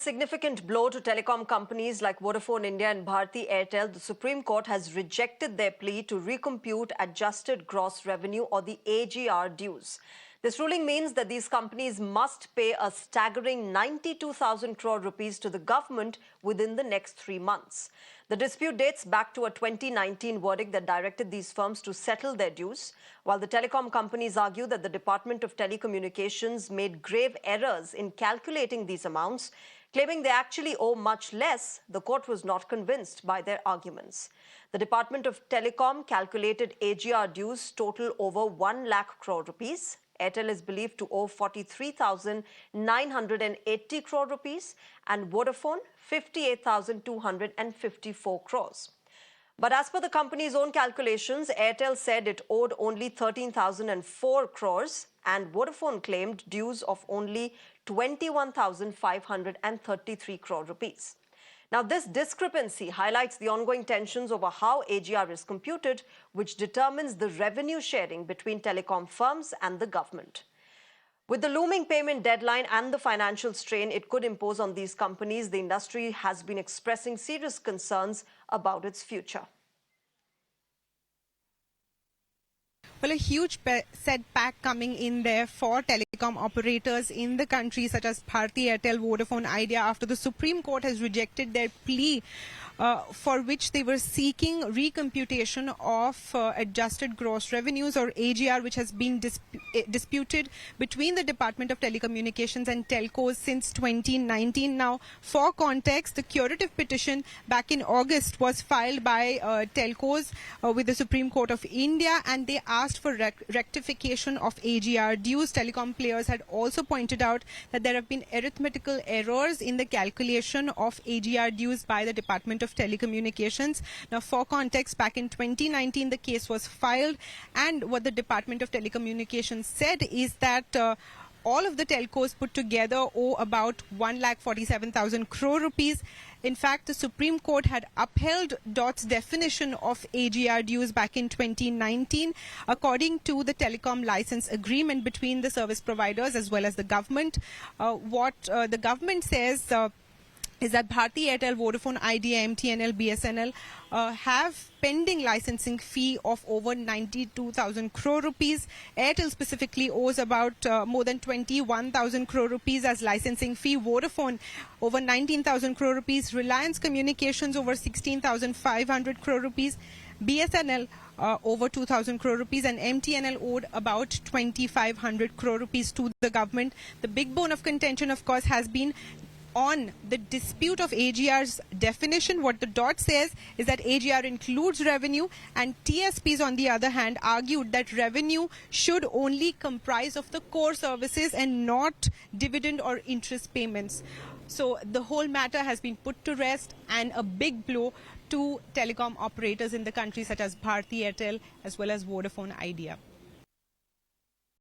Significant blow to telecom companies like Vodafone India and Bharti Airtel, the Supreme Court has rejected their plea to recompute adjusted gross revenue or the AGR dues. This ruling means that these companies must pay a staggering 92,000 crore rupees to the government within the next 3 months. The dispute dates back to a 2019 verdict that directed these firms to settle their dues, while the telecom companies argue that the Department of Telecommunications made grave errors in calculating these amounts. Claiming they actually owe much less, the court was not convinced by their arguments. The Department of Telecom calculated AGR dues total over 1 lakh crore rupees. Airtel is believed to owe 43,980 crore rupees and Vodafone 58,254 crores. But as per the company's own calculations, Airtel said it owed only 13,004 crores and Vodafone claimed dues of only 21,533 crore rupees. Now, this discrepancy highlights the ongoing tensions over how AGR is computed, which determines the revenue sharing between telecom firms and the government. With the looming payment deadline and the financial strain it could impose on these companies, the industry has been expressing serious concerns about its future. Well, a huge setback coming in there for telecom operators in the country such as Bharti Airtel, Vodafone Idea after the Supreme Court has rejected their plea for which they were seeking recomputation of adjusted gross revenues or AGR, which has been disputed between the Department of Telecommunications and Telcos since 2019. Now, for context, the curative petition back in August was filed by Telcos with the Supreme Court of India, and they asked for rectification of AGR dues. Telecom players had also pointed out that there have been arithmetical errors in the calculation of AGR dues by the Department of Telecommunications. Now, for context, back in 2019, the case was filed, and what the Department of Telecommunications said is that all of the telcos put together owe about 1,47,000 crore rupees. In fact, the Supreme Court had upheld DOT's definition of AGR dues back in 2019. According to the telecom license agreement between the service providers as well as the government, what the government says is that Bharti Airtel, Vodafone Idea, MTNL, BSNL have pending licensing fee of over 92,000 crore rupees. Airtel specifically owes about more than 21,000 crore rupees as licensing fee. Vodafone over 19,000 crore rupees. Reliance Communications over 16,500 crore rupees. BSNL over 2,000 crore rupees, and MTNL owed about 2,500 crore rupees to the government. The big bone of contention, of course, has been on the dispute of AGR's definition. What the DOT says is that AGR includes revenue, and TSPs on the other hand argued that revenue should only comprise of the core services and not dividend or interest payments. So the whole matter has been put to rest, and a big blow to telecom operators in the country such as Bharti Airtel as well as Vodafone Idea.